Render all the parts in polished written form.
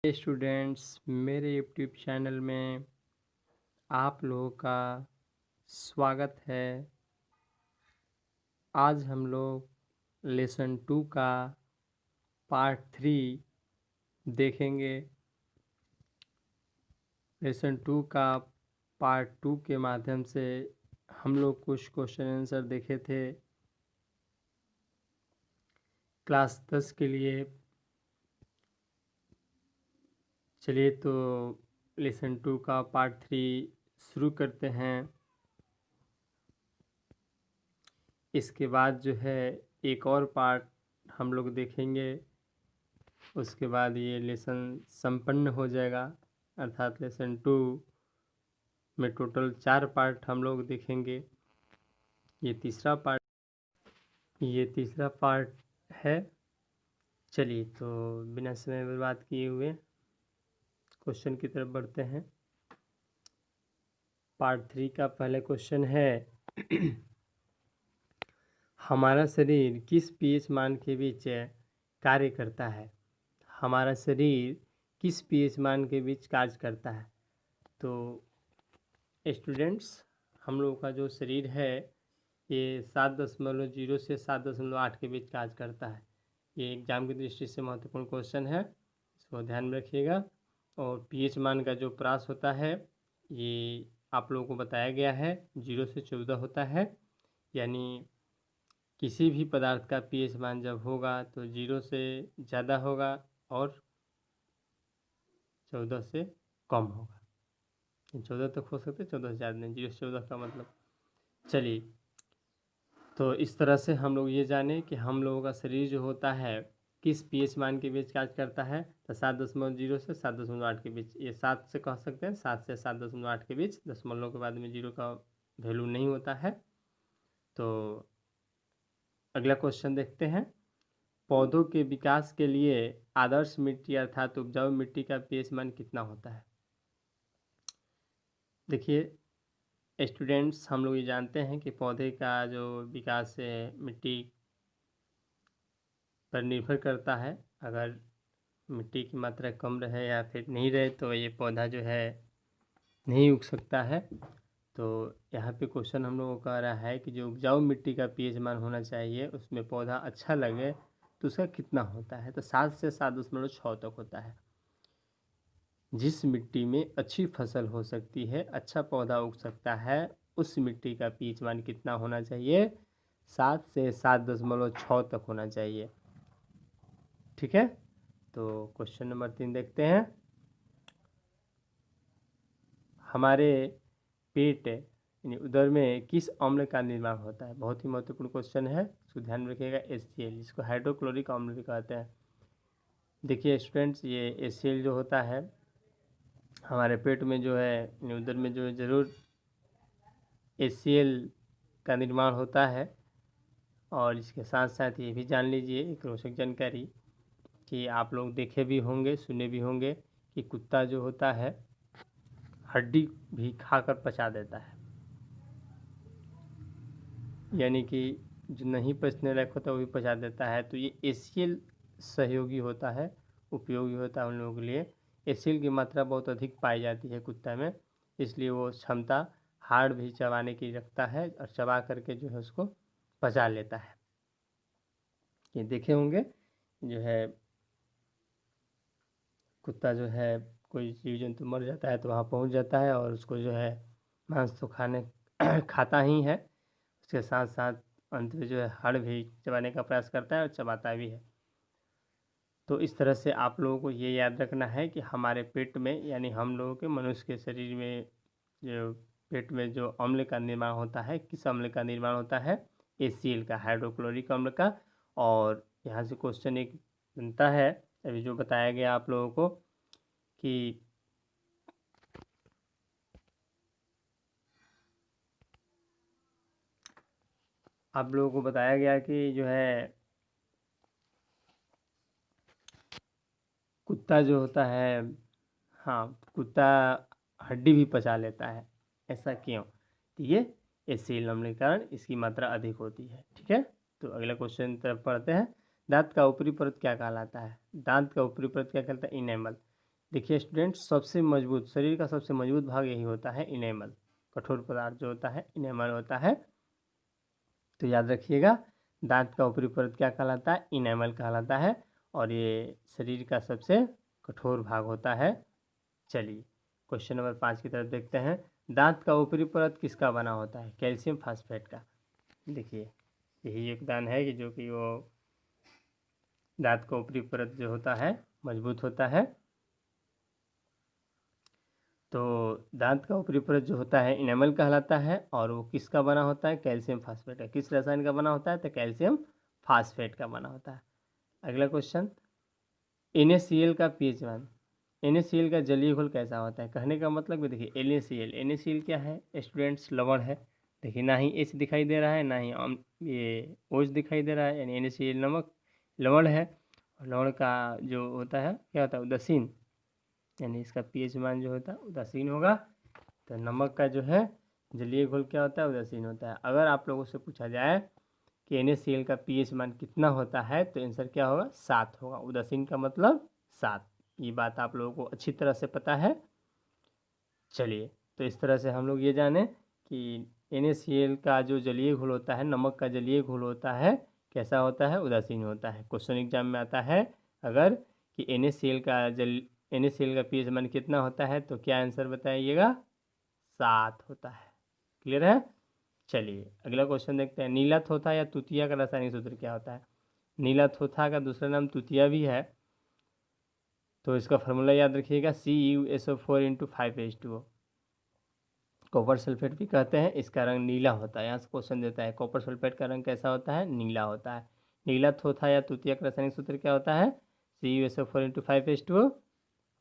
Students, मेरे YouTube channel में आप लोगों का स्वागत है। आज हम लोग लेसन 2 का पार्ट 3 देखेंगे। लेसन 2 का पार्ट 2 के माध्यम से हम लोग कुछ क्वेश्चन आंसर देखे थे क्लास 10 के लिए। चलिए तो लेसन 2 का पार्ट 3 शुरू करते हैं। इसके बाद जो है एक और पार्ट हम लोग देखेंगे। उसके बाद ये लेसन संपन्न हो जाएगा, अर्थात लेसन 2 में टोटल 4 पार्ट हम लोग देखेंगे। ये तीसरा पार्ट है। चलिए तो बिना समय बर्बाद किए हुए क्वेश्चन की तरफ बढ़ते हैं। पार्ट 3 का पहले क्वेश्चन है हमारा शरीर किस पीएच मान के बीच कार्य करता है। हमारा शरीर किस पीएच मान के बीच कार्य करता है। तो स्टूडेंट्स, हम लोगों का जो शरीर है ये 7.0 से 7.8 के बीच कार्य करता है। ये एग्जाम की दृष्टि से महत्वपूर्ण क्वेश्चन है, इसको ध्यान में रखिएगा। और पीएच मान का जो प्रास होता है ये आप लोगों को बताया गया है 0 से 14 होता है। यानी किसी भी पदार्थ का पीएच मान जब होगा तो 0 से ज़्यादा होगा और 14 से कम होगा। 14 तक हो सकते, 14 से ज़्यादा नहीं, 0 से 14 का मतलब। चलिए तो इस तरह से हम लोग ये जाने कि हम लोगों का शरीर जो होता है किस पीएच मान के बीच कार्य करता है। तो 7.0 से 7.8 के बीच, ये 7 से कह सकते हैं, 7 से 7.8 के बीच। दशमलव के बाद में 0 का वैल्यू नहीं होता है। तो अगला क्वेश्चन देखते हैं। पौधों के विकास के लिए आदर्श मिट्टी अर्थात उपजाऊ मिट्टी का पीएच मान कितना होता है। देखिए स्टूडेंट्स, हम लोग ये जानते हैं कि पौधे का जो विकास है मिट्टी पर निर्भर करता है। अगर मिट्टी की मात्रा कम रहे या फिर नहीं रहे तो ये पौधा जो है नहीं उग सकता है। तो यहाँ पे क्वेश्चन हम लोगों को कह रहा है कि जो उपजाऊ मिट्टी का पीएच मान होना चाहिए उसमें पौधा अच्छा लगे तो उसका कितना होता है। तो 7 से 7.6 तक होता है। जिस मिट्टी में अच्छी फसल हो सकती है, अच्छा पौधा उग सकता है, उस मिट्टी का पीएच मान कितना होना चाहिए। 7 से 7.6 तक होना चाहिए। ठीक है, तो क्वेश्चन नंबर 3 देखते हैं। हमारे पेट यानी उदर में किस अम्ल का निर्माण होता है। बहुत ही महत्वपूर्ण क्वेश्चन है, इसको ध्यान में रखिएगा। HCl, जिसको हाइड्रोक्लोरिक अम्ल भी कहते हैं। देखिए स्टूडेंट्स, ये HCl जो होता है हमारे पेट में जो है उदर में जो ज़रूर HCl का निर्माण होता है। और इसके साथ साथ ये भी जान लीजिए एक रोचक जानकारी कि आप लोग देखे भी होंगे, सुने भी होंगे कि कुत्ता जो होता है हड्डी भी खाकर पचा देता है। यानी कि जो नहीं पचने लायक होता वो भी पचा देता है। तो ये HCl सहयोगी होता है, उपयोगी होता है उन लोगों के लिए। HCl की मात्रा बहुत अधिक पाई जाती है कुत्ता में, इसलिए वो क्षमता हाड़ भी चबाने की रखता है और चबा करके जो है उसको पचा लेता है। ये देखे होंगे जो है कुत्ता जो है कोई जीव जंतु मर जाता है तो वहाँ पहुँच जाता है और उसको जो है मांस तो खाता ही है, उसके साथ साथ अंत में जो है हाड़ भी चबाने का प्रयास करता है और चबाता भी है। तो इस तरह से आप लोगों को ये याद रखना है कि हमारे पेट में यानी हम लोगों के मनुष्य के शरीर में जो पेट में जो अम्ल का निर्माण होता है, किस अम्ल का निर्माण होता है। HCl का, हाइड्रोक्लोरिक अम्ल का। और यहाँ से क्वेश्चन एक बनता है अभी जो बताया गया आप लोगों को कि आप लोगों को बताया गया कि जो है कुत्ता जो होता है, हाँ, कुत्ता हड्डी भी पचा लेता है। ऐसा क्यों? तो ये HCl अम्ल के कारण इसकी मात्रा अधिक होती है। ठीक है, तो अगला क्वेश्चन तरफ पढ़ते हैं। दांत का ऊपरी परत क्या कहलाता है। दांत का ऊपरी परत क्या कहलाता है? इनेमल। देखिए स्टूडेंट्स, सबसे मजबूत शरीर का सबसे मजबूत भाग यही होता है, इनेमल। कठोर पदार्थ जो होता है इनेमल होता है। तो याद रखिएगा, दांत का ऊपरी परत क्या कहलाता है? इनेमल कहलाता है। और ये शरीर का सबसे कठोर भाग होता है। चलिए क्वेश्चन नंबर 5 की तरफ देखते हैं। दांत का ऊपरी परत किसका बना होता है? कैल्शियम फास्फेट का। देखिए यही योगदान है कि जो कि वो दांत का ऊपरी परत जो होता है मजबूत होता है। तो दांत का ऊपरी परत जो होता है इनेमल कहलाता है, और वो किसका बना होता है? कैल्शियम फास्फेट का। किस रसायन का बना होता है? तो कैल्शियम फास्फेट का बना होता है। अगला क्वेश्चन, NaCl का पीएच मान। NaCl का जलीय घोल कैसा होता है? कहने का मतलब कि देखिए NaCl क्या है स्टूडेंट्स? लवण है। देखिए ना ही H दिखाई दे रहा है, ना ही ये OH दिखाई दे रहा है, यानी NaCl नमक लवण है। और लवण का जो होता है क्या होता है? उदासीन, यानी इसका पीएच मान जो होता है उदासीन होगा। तो नमक का जो है जलीय घोल क्या होता है? उदासीन होता है। अगर आप लोगों से पूछा जाए कि NaCl का पीएच मान कितना होता है, तो आंसर क्या होगा? 7 होगा। उदासीन का मतलब 7। ये बात आप लोगों को अच्छी तरह से पता है। चलिए, तो इस तरह से हम लोग ये जाने कि NaCl का जो जलीय घोल होता है, नमक का जलीय घोल होता है, कैसा होता है? उदासीन होता है। क्वेश्चन एग्जाम में आता है अगर कि NaCl का पीएच मान कितना होता है, तो क्या आंसर बताइएगा? 7 होता है। क्लियर है? चलिए अगला क्वेश्चन देखते हैं। नीला थोथा या तुतिया का रासायनिक सूत्र क्या होता है? नीला थोथा का दूसरा नाम तुतिया भी है। तो इसका फॉर्मूला याद रखिएगा, CuSO4 into 5H2O। Copper sulphate भी कहते हैं, इसका रंग नीला होता है। यहाँ से क्वेश्चन देता है कॉपर सल्फेट का रंग कैसा होता है? नीला होता है। नीला थोथा या तुतिया का रासायनिक सूत्र क्या होता है? CuSO4 into 5H2O।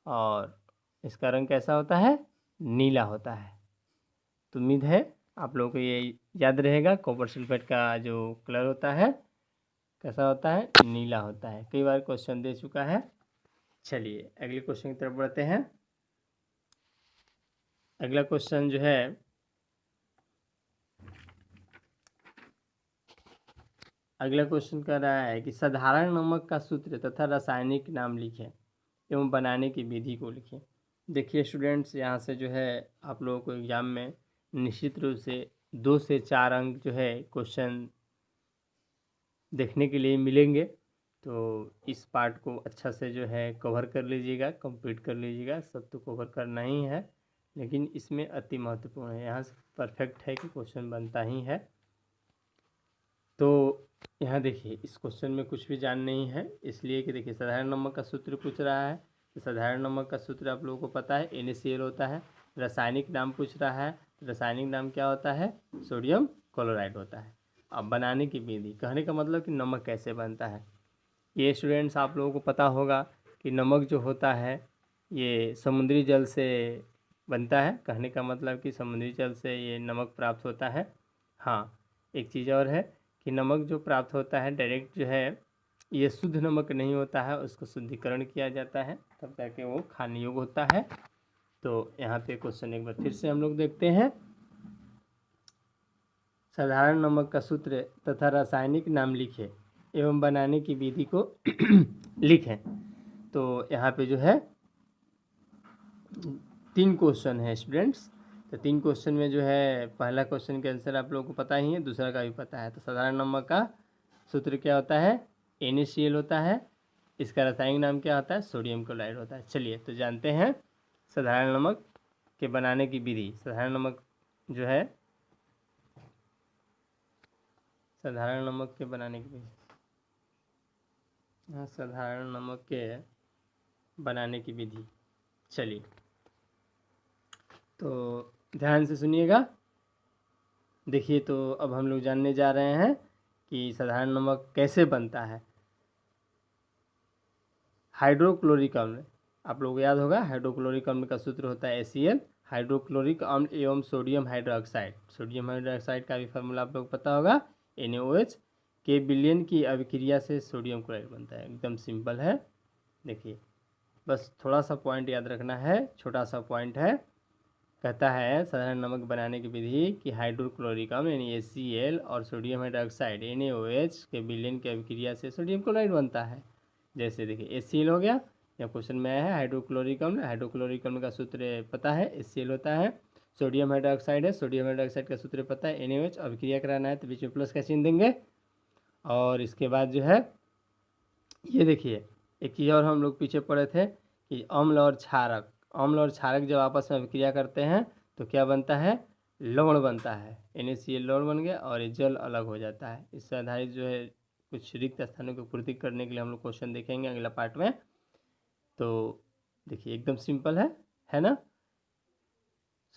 और इसका रंग कैसा होता है? नीला होता है। तो उम्मीद है आप लोगों को ये याद रहेगा, कॉपर सल्फेट का जो कलर होता है कैसा होता है? नीला होता है। कई बार क्वेश्चन दे चुका है। चलिए अगले क्वेश्चन की तरफ बढ़ते हैं। अगला क्वेश्चन जो है, अगला क्वेश्चन कह रहा है कि साधारण नमक का सूत्र तथा रासायनिक नाम लिखें एवं बनाने की विधि को लिखें। देखिए स्टूडेंट्स, यहाँ से जो है आप लोगों को एग्जाम में निश्चित रूप से 2 से 4 अंक जो है क्वेश्चन देखने के लिए मिलेंगे। तो इस पार्ट को अच्छा से जो है कवर कर लीजिएगा, कंप्लीट कर लीजिएगा। सब तो कवर करना ही है, लेकिन इसमें अति महत्वपूर्ण है, यहाँ से परफेक्ट है कि क्वेश्चन बनता ही है। तो यहाँ देखिए इस क्वेश्चन में कुछ भी जान नहीं है, इसलिए कि देखिए साधारण नमक का सूत्र पूछ रहा है। तो साधारण नमक का सूत्र आप लोगों को पता है, NaCl होता है। रासायनिक नाम पूछ रहा है, तो रासायनिक नाम क्या होता है? सोडियम क्लोराइड होता है। अब बनाने की विधि, कहने का मतलब कि नमक कैसे बनता है। ये स्टूडेंट्स आप लोगों को पता होगा कि नमक जो होता है ये समुद्री जल से बनता है। कहने का मतलब कि समुद्री जल से ये नमक प्राप्त होता है। हाँ, एक चीज़ और है कि नमक जो प्राप्त होता है डायरेक्ट जो है ये शुद्ध नमक नहीं होता है, उसको शुद्धिकरण किया जाता है तब जाके वो खाने योग्य होता है। तो यहाँ पे क्वेश्चन एक बार फिर से हम लोग देखते हैं। साधारण नमक का सूत्र तथा रासायनिक नाम लिखें एवं बनाने की विधि को लिखें। तो यहाँ पे जो है 3 क्वेश्चन है स्टूडेंट्स। तो 3 क्वेश्चन में जो है पहला क्वेश्चन का आंसर आप लोगों को पता ही है, दूसरा का भी पता है। तो साधारण नमक का सूत्र क्या होता है? NaCl होता है। इसका रासायनिक नाम क्या होता है? सोडियम क्लोराइड होता है। चलिए तो जानते हैं साधारण नमक के बनाने की विधि। साधारण नमक जो है, साधारण नमक के बनाने की विधि, हाँ साधारण नमक के बनाने की विधि। चलिए तो ध्यान से सुनिएगा। देखिए तो अब हम लोग जानने जा रहे हैं कि साधारण नमक कैसे बनता है। हाइड्रोक्लोरिक अम्ल, आप लोगों को याद होगा हाइड्रोक्लोरिक अम्ल का सूत्र होता है HCl, हाइड्रोक्लोरिक अम्ल एवं सोडियम हाइड्रोक्साइड। सोडियम हाइड्रोक्साइड का भी फार्मूला आप लोग को पता होगा, NaOH के विलयन की अभिक्रिया से सोडियम क्लोराइड बनता है। एकदम सिंपल है। देखिए बस थोड़ा सा पॉइंट याद रखना है, छोटा सा पॉइंट है। कहता है साधारण नमक बनाने की विधि कि हाइड्रोक्लोरिक अम्ल यानी HCl और सोडियम हाइड्रोक्साइड NaOH के विलयन की अभिक्रिया से सोडियम क्लोराइड बनता है। जैसे देखिए HCl हो गया, या क्वेश्चन में आया है हाइड्रोक्लोरिक अम्ल। हाइड्रोक्लोरिक अम्ल का सूत्र पता है, HCl होता है। सोडियम हाइड्रोक्साइड है, सोडियम हाइड्रोक्साइड का सूत्र पता है, NaOH। अभिक्रिया कराना है तो बीच में प्लस का चिन्ह देंगे। और इसके बाद जो है ये देखिए, एक चीज़ और हम लोग पीछे पड़े थे कि अम्ल और क्षारक, अम्ल और क्षारक जब आपस में अभिक्रिया करते हैं तो क्या बनता है, लवण बनता है। NaCl लवण बन गया और ये जल अलग हो जाता है। इससे आधारित जो है कुछ रिक्त स्थानों की पूर्ति करने के लिए हम लोग क्वेश्चन देखेंगे अगला पार्ट में। तो देखिए एकदम सिंपल है ना।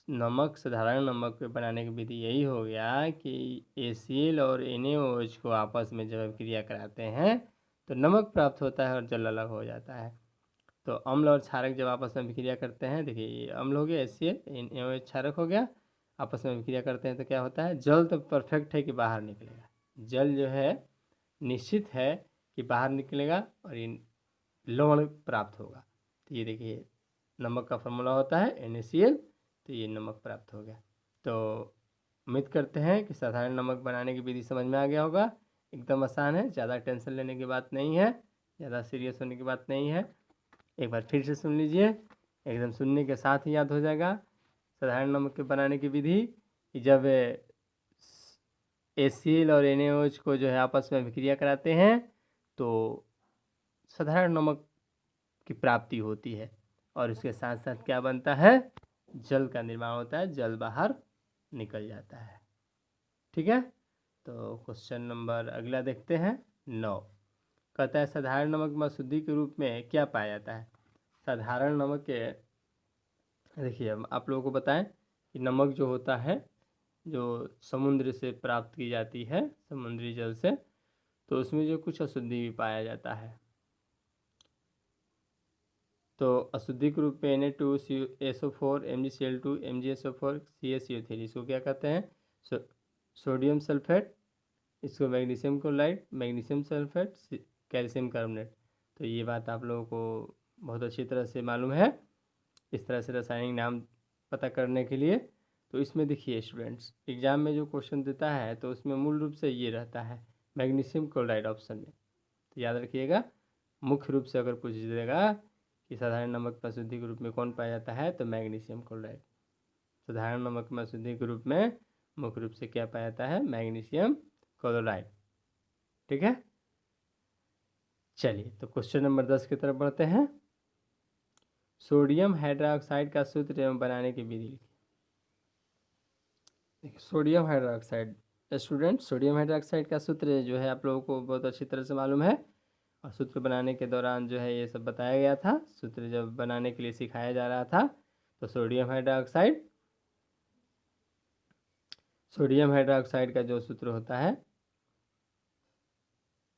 नमक, साधारण नमक पे बनाने की विधि यही हो गया कि HCl और NaOH को आपस में जब अभिक्रिया कराते हैं तो नमक प्राप्त होता है और जल अलग हो जाता है। तो अम्ल और क्षारक जब आपस में अभिक्रिया करते हैं, देखिए ये अम्ल हो गया HCl, NaOH क्षारक हो गया, आपस में अभिक्रिया करते हैं तो क्या होता है, जल तो परफेक्ट है कि बाहर निकलेगा, जल जो है निश्चित है कि बाहर निकलेगा और ये लवण प्राप्त होगा। तो ये देखिए नमक का फॉर्मूला होता है NaCl, तो ये नमक प्राप्त हो गया। तो उम्मीद करते हैं कि साधारण नमक बनाने की विधि समझ में आ गया होगा। एकदम आसान है, ज़्यादा टेंशन लेने की बात नहीं है, ज़्यादा सीरियस होने की बात नहीं है। एक बार फिर से सुन लीजिए, एकदम सुनने के साथ ही याद हो जाएगा साधारण नमक के बनाने की विधि। कि जब HCl और NaOH को जो है आपस में अभिक्रिया कराते हैं तो साधारण नमक की प्राप्ति होती है और उसके साथ साथ क्या बनता है, जल का निर्माण होता है, जल बाहर निकल जाता है। ठीक है, तो क्वेश्चन नंबर अगला देखते हैं 9। कहता है साधारण नमक में अशुद्धि के रूप में क्या पाया जाता है। साधारण नमक के, देखिए आप लोगों को बताएं कि नमक जो होता है जो समुद्र से प्राप्त की जाती है, समुद्री जल से, तो उसमें जो कुछ अशुद्धि भी पाया जाता है। तो अशुद्धि के रूप में Na2SO4 MgCl2 MgSO4 CaCO3, इसको क्या कहते हैं, सोडियम सल्फेट, इसको magnesium chloride, magnesium sulphate, calcium carbonate. तो ये बात आप लोगों को बहुत अच्छी तरह से मालूम है इस तरह से रासायनिक नाम पता करने के लिए। तो इसमें देखिए स्टूडेंट्स, एग्जाम में जो क्वेश्चन देता है तो उसमें मूल रूप से ये रहता है मैग्नीशियम क्लोराइड ऑप्शन में। तो याद रखिएगा, मुख्य रूप से अगर पूछ देगा कि साधारण नमक में अशुद्धि के रूप में कौन पाया जाता है तो मैग्नीशियम क्लोराइड। साधारण नमक में अशुद्धि के रूप में मुख्य रूप से क्या पाया जाता है, मैग्नीशियम क्लोराइड। ठीक है, चलिए तो क्वेश्चन नंबर 10 की तरफ बढ़ते हैं। सोडियम हाइड्रोक्साइड का सूत्र एवं बनाने की विधि लिखिए। Sodium hydroxide, student sodium hydroxide का सूत्र जो है आप लोगों को बहुत अच्छी तरह से मालूम है और सूत्र बनाने के दौरान जो है ये सब बताया गया था। सूत्र जब बनाने के लिए सिखाया जा रहा था तो सोडियम हाइड्रोक्साइड का जो सूत्र होता है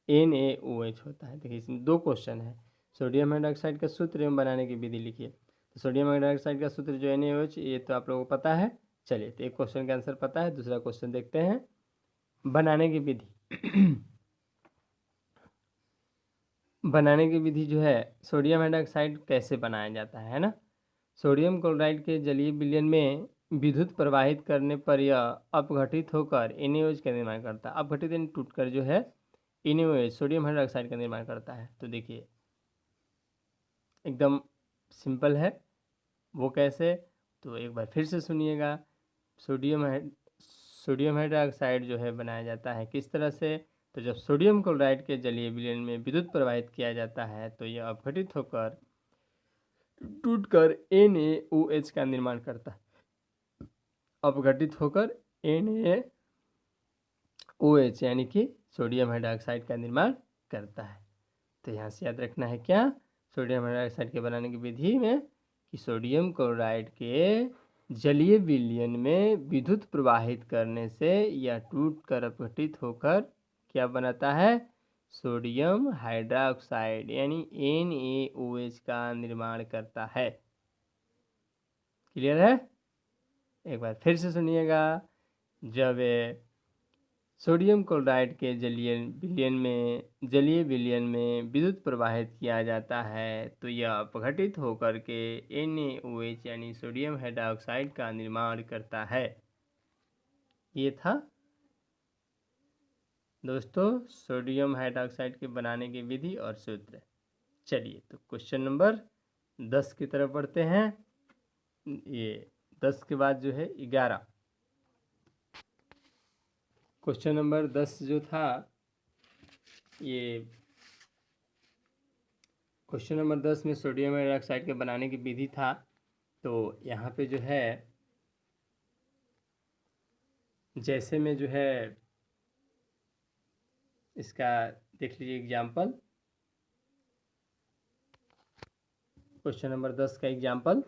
NaOH होता है। देखिए इसमें दो क्वेश्चन है, सोडियम हाइड्रोक्साइड का सूत्र एवं बनाने की विधि लिखिए। तो सोडियम हाइड्रोक्साइड का सूत्र जो NaOH, ये तो आप लोगों को पता है। चलिए तो एक क्वेश्चन का आंसर पता है, दूसरा क्वेश्चन देखते हैं बनाने की विधि। बनाने की विधि जो है, सोडियम हाइड्रोक्साइड कैसे बनाया जाता है ना। सोडियम क्लोराइड के जलीय विलयन में विद्युत प्रवाहित करने पर यह अपघटित होकर NaOH का निर्माण करता है। अपघटित यानी टूटकर जो है NaOH सोडियम हाइड्रोक्साइड का निर्माण करता है। तो देखिए एकदम सिंपल है, वो कैसे, तो एक बार फिर से सुनिएगा। सोडियम हाइड्रोक्साइड जो है बनाया जाता है किस तरह से, तो जब सोडियम क्लोराइड के जलीय विलयन में विद्युत प्रवाहित किया जाता है तो यह अपघटित होकर टूटकर NaOH का निर्माण करता है। अपघटित होकर NaOH यानी कि सोडियम हाइड्रोक्साइड का निर्माण करता है। तो यहाँ से याद रखना है क्या, सोडियम हाइड्रोक्साइड के बनाने की विधि में कि सोडियम क्लोराइड के जलीय विलयन में विद्युत प्रवाहित करने से यह टूटकर अपघटित होकर क्या बनाता है, सोडियम हाइड्रोक्साइड यानी NaOH का निर्माण करता है। क्लियर है, एक बार फिर से सुनिएगा। जब सोडियम क्लोराइड के जलीय विलयन में विद्युत प्रवाहित किया जाता है तो यह अपघटित होकर के NaOH यानी सोडियम हाइड्रोक्साइड का निर्माण करता है। ये था दोस्तों सोडियम हाइड्रोक्साइड के बनाने की विधि और सूत्र। चलिए तो क्वेश्चन नंबर 10 की तरफ बढ़ते हैं। ये 10 के बाद जो है 11। क्वेश्चन नंबर 10 जो था, ये क्वेश्चन नंबर 10 में सोडियम हाइड्रोक्साइड के बनाने की विधि था। तो यहाँ पे जो है, जैसे में जो है इसका देख लीजिए एग्जाम्पल। क्वेश्चन नंबर 10 का एग्जाम्पल,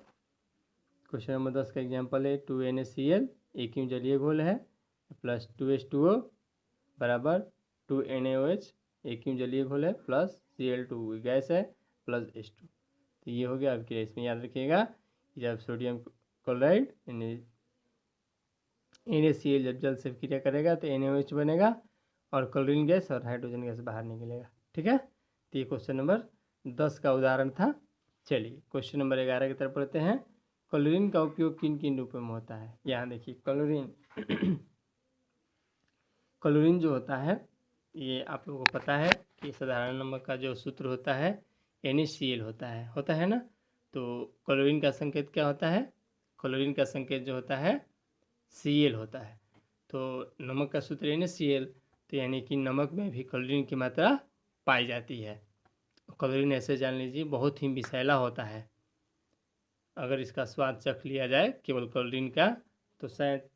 क्वेश्चन नंबर 10 का एग्जाम्पल है 2NaCl, एक ही जलीय घोल है, प्लस 2H2O बराबर 2NaOH, एक ही जलीय घोल है, प्लस Cl2 गैस है, प्लस H2। तो ये हो गया। अब क्या इसमें याद रखिएगा, जब सोडियम क्लोराइड NaCl जब जल से क्रिया करेगा तो NaOH बनेगा और क्लोरीन गैस और हाइड्रोजन गैस बाहर निकलेगा। ठीक है, तो ये क्वेश्चन नंबर 10 का उदाहरण था। चलिए क्वेश्चन नंबर 11 की तरफ पढ़ते हैं। क्लोरीन का उपयोग किन किन रूपों में होता है। यहाँ देखिए क्लोरीन क्लोरीन जो होता है, ये आप लोगों को पता है कि साधारण नमक का जो सूत्र होता है NaCl होता है ना। तो क्लोरीन का संकेत क्या होता है, क्लोरीन का संकेत जो होता है Cl होता है। तो नमक का सूत्र NaCl, तो यानी कि नमक में भी क्लोरीन की मात्रा पाई जाती है। क्लोरीन ऐसे जान लीजिए बहुत ही विषैला होता है। अगर इसका स्वाद चख लिया जाए केवल क्लोरीन का, तो शायद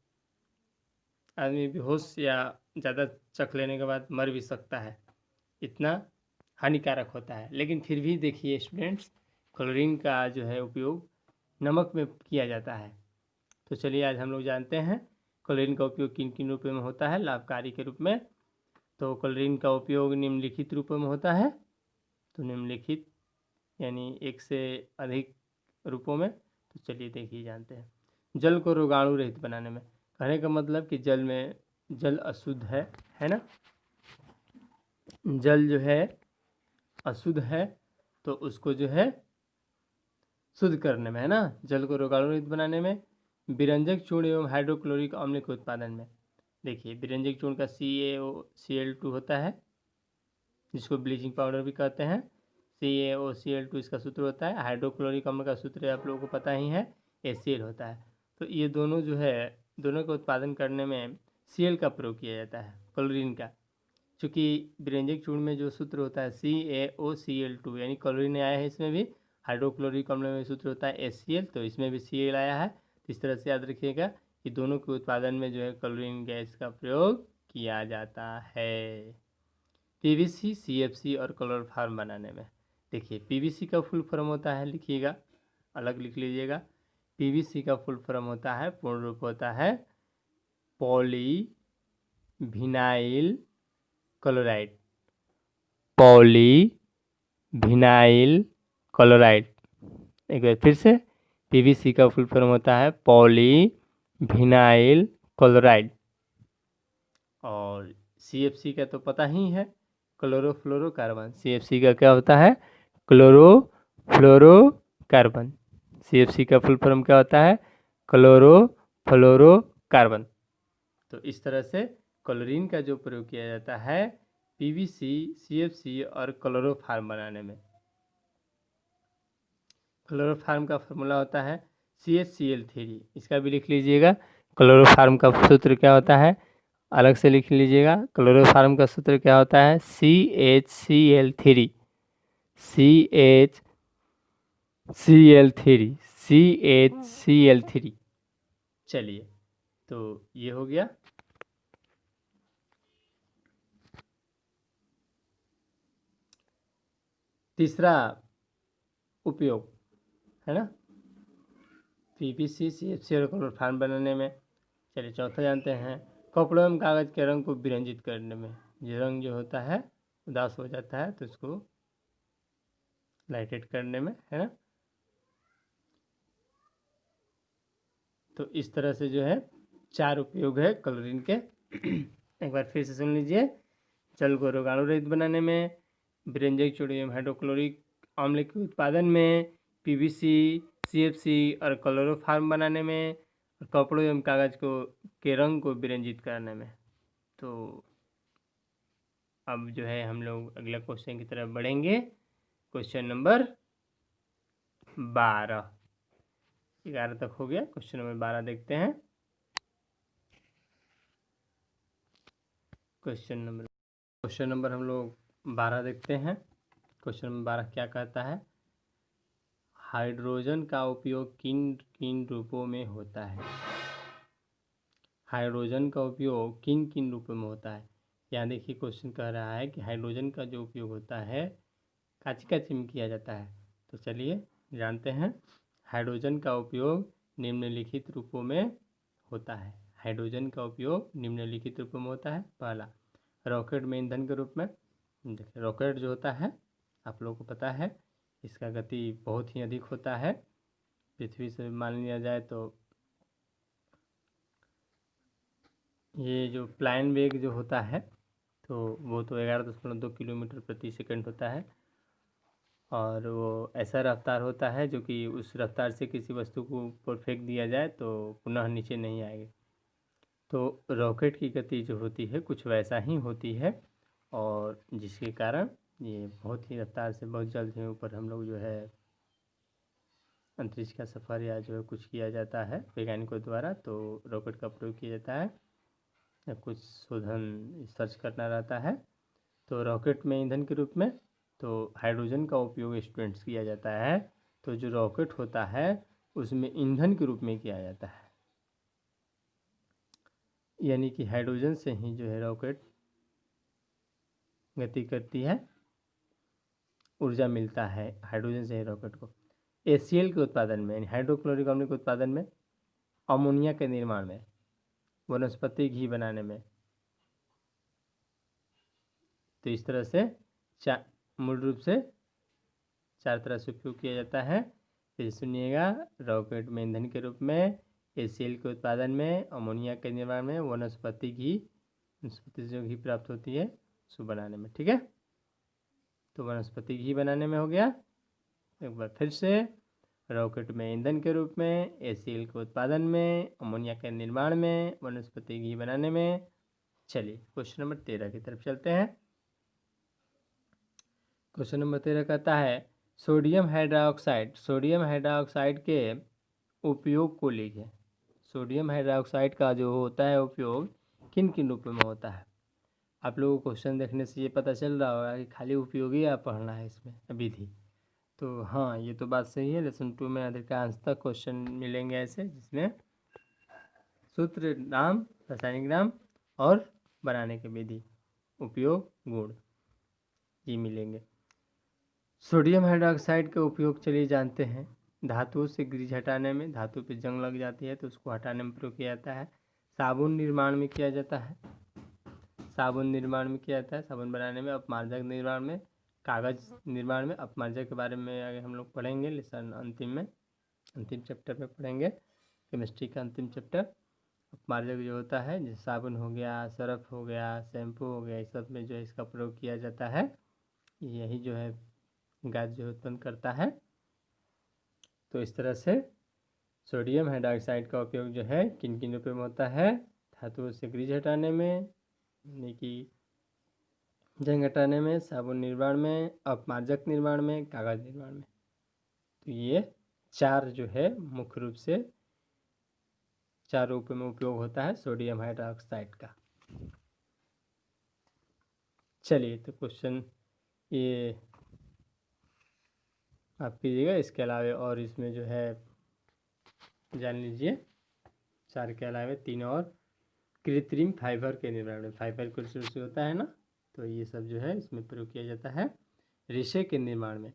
आदमी बेहोश या ज़्यादा चख लेने के बाद मर भी सकता है, इतना हानिकारक होता है। लेकिन फिर भी देखिए स्टूडेंट्स, क्लोरीन का जो है उपयोग नमक में किया जाता है। तो चलिए आज हम लोग जानते हैं क्लोरीन का उपयोग किन किन रूपों में होता है लाभकारी के रूप में। तो क्लोरीन का उपयोग निम्नलिखित रूपों में होता है। तो निम्नलिखित यानी एक से अधिक रूपों में। तो चलिए देखिए जानते हैं। जल को रोगाणु रहित बनाने में, कहने का मतलब कि जल में जल अशुद्ध है ना, जल जो है अशुद्ध है, तो उसको जो है शुद्ध करने में, है ना, जल को रोगाणु रहित बनाने में। विरंजक चूर्ण एवं हाइड्रोक्लोरिक अम्ल के उत्पादन में, देखिए विरंजक चूर्ण का CaOCl2 होता है, जिसको ब्लीचिंग पाउडर भी कहते हैं। CaOCl2 इसका सूत्र होता है। हाइड्रोक्लोरिक अम्ल का सूत्र आप लोगों को पता ही है, HCl होता है। तो ये दोनों जो है, दोनों का उत्पादन करने में Cl का प्रयोग किया जाता है, क्लोरीन का। चूँकि विरंजक चूर्ण में जो सूत्र होता है CaOCl2, यानी क्लोरीन आया है इसमें भी, हाइड्रोक्लोरिक अम्ल में सूत्र होता है HCl, तो इसमें भी Cl आया है। तो इस तरह से याद रखिएगा कि दोनों के उत्पादन में जो है क्लोरीन गैस का प्रयोग किया जाता है। PVC, CFC और क्लोरोफॉर्म बनाने में, देखिए PVC का फुल फॉर्म होता है, लिखिएगा अलग लिख लीजिएगा। PVC का फुल फॉर्म होता है, पूर्ण रूप होता है poly vinyl chloride, poly vinyl chloride. एक बार फिर से, PVC का फुल फॉर्म होता है पॉली विनाइल क्लोराइड। और CFC का तो पता ही है, क्लोरोफ्लोरोकार्बन। CFC का क्या होता है, क्लोरोफ्लोरोकार्बन। CFC का फुल फॉर्म क्या होता है, क्लोरोफ्लोरोकार्बन। तो इस तरह से क्लोरीन का जो प्रयोग किया जाता है PVC, CFC और क्लोरोफॉर्म बनाने में। क्लोरोफॉर्म का फॉर्मूला होता है CHCl3, इसका भी लिख लीजिएगा। क्लोरोफॉर्म का सूत्र क्या होता है, अलग से लिख लीजिएगा। क्लोरोफॉर्म का सूत्र क्या होता है, CHCl3, CHCl3, CHCl3। चलिए तो ये हो गया। तीसरा उपयोग है ना, PVC, CFC और क्लोरोफॉर्म बनाने में। चलिए चौथा जानते हैं, कपड़ों एवं कागज़ के रंग को विरंजित करने में। जो रंग जो होता है उदास हो जाता है तो उसको लाइटेड करने में, है ना। तो इस तरह से जो है 4 उपयोग है क्लोरीन के। एक बार फिर से सुन लीजिए। जल को रोगाणु रहित बनाने में, विरंजक चूर्ण एवं हाइड्रोक्लोरिक अम्ल के उत्पादन में, PVC, CFC और क्लोरोफॉर्म बनाने में, कपड़ों एवं कागज़ के रंग को विरंजित करने में। तो अब जो है हम लोग अगला क्वेश्चन की तरफ बढ़ेंगे। Question number 12। 11 तक हो गया, क्वेश्चन नंबर 12 देखते हैं। क्वेश्चन नंबर हम लोग 12 देखते हैं। क्वेश्चन नंबर 12 क्या कहता है? हाइड्रोजन का उपयोग किन किन रूपों में होता है? हाइड्रोजन का उपयोग किन किन रूपों में होता है? यहाँ देखिए क्वेश्चन कह रहा है कि हाइड्रोजन का जो उपयोग होता है काची काची में किया जाता है। तो चलिए जानते हैं। हाइड्रोजन का उपयोग निम्नलिखित रूपों में होता है। हाइड्रोजन का उपयोग निम्नलिखित रूपों में होता है। पहला, रॉकेट में ईंधन के रूप में। देखिए रॉकेट जो होता है आप लोगों को पता है इसका गति बहुत ही अधिक होता है। पृथ्वी से मान लिया जाए तो ये जो प्लान वेग जो होता है तो वो तो 11.2 किलोमीटर प्रति सेकंड होता है, और वो ऐसा रफ्तार होता है जो कि उस रफ्तार से किसी वस्तु को ऊपर फेंक दिया जाए तो पुनः नीचे नहीं आएगी। तो रॉकेट की गति जो होती है कुछ वैसा ही होती है, और जिसके कारण ये बहुत ही रफ्तार से बहुत जल्द ही ऊपर हम लोग जो है अंतरिक्ष का सफ़र या जो है कुछ किया जाता है वैज्ञानिकों द्वारा, तो रॉकेट का प्रयोग किया जाता है या कुछ शोधन सर्च करना रहता है। तो रॉकेट में ईंधन के रूप में तो हाइड्रोजन का उपयोग स्टूडेंट्स किया जाता है। तो जो रॉकेट होता है उसमें ईंधन के रूप में किया जाता है, यानी कि हाइड्रोजन से ही जो है रॉकेट गति करती है, ऊर्जा मिलता है हाइड्रोजन से ही रॉकेट को। HCl के उत्पादन में, हाइड्रोक्लोरिक अम्ल के उत्पादन में, अमोनिया के निर्माण में, वनस्पति घी बनाने में। तो इस तरह से मूल रूप से 4 तरह से उपयोग किया जाता है। फिर सुनिएगा, रॉकेट में ईंधन के रूप में, HCl के उत्पादन में, अमोनिया के निर्माण में, वनस्पति घी, वनस्पति से जो घी प्राप्त होती है उसको बनाने में। ठीक है, तो वनस्पति घी बनाने में हो गया। एक बार फिर से, रॉकेट में ईंधन के रूप में, HCl के उत्पादन में, अमोनिया के निर्माण में, वनस्पति घी बनाने में। चलिए क्वेश्चन नंबर 13 की तरफ चलते हैं। क्वेश्चन नंबर 13 कहता है सोडियम हाइड्रोक्साइड के उपयोग को लिखें। सोडियम हाइड्रोक्साइड का जो होता है उपयोग किन किन रूपों में होता है? आप लोगों को क्वेश्चन देखने से ये पता चल रहा होगा कि खाली उपयोगी आप पढ़ना है इसमें विधि। तो हाँ, ये तो बात सही है। लेसन 2 में अधिकांश तक क्वेश्चन मिलेंगे ऐसे जिसमें सूत्र, नाम, रासायनिक नाम और बनाने की विधि, उपयोग, गुण ये मिलेंगे। सोडियम हाइड्रोक्साइड का उपयोग चलिए जानते हैं। धातुओं से ग्रीस हटाने में, धातु पे जंग लग जाती है तो उसको हटाने में प्रयोग किया जाता है। साबुन निर्माण में किया जाता है, साबुन बनाने में, अपमार्जक निर्माण में, कागज निर्माण में। अपमार्जक के बारे में आगे हम लोग पढ़ेंगे लेसन अंतिम चैप्टर में पढ़ेंगे, केमिस्ट्री का अंतिम चैप्टर। अपमार्जक जो होता है जैसे साबुन हो गया, सर्फ हो गया, शैम्पू हो गया, इस सब में जो है इसका प्रयोग किया जाता है। यही जो है गैस जो उत्पन्न करता है। तो इस तरह से सोडियम हाइड्रोक्साइड का उपयोग जो है किन किन रूपों में होता है? धातुओं से ग्रीस हटाने में, यानी कि जंग हटाने में, साबुन निर्माण में, अपमार्जक निर्माण में, कागज निर्माण में। तो ये 4 जो है मुख्य रूप से 4 रूपों में उपयोग होता है सोडियम हाइड्रोक्साइड का। चलिए तो क्वेश्चन ये आप कीजिएगा। इसके अलावा और इसमें जो है जान लीजिए 4 के अलावा 3 और कृत्रिम फाइबर के निर्माण में, फाइबर का रिसोर्स होता है ना, तो ये सब जो है इसमें प्रयोग किया जाता है रेशे के निर्माण में,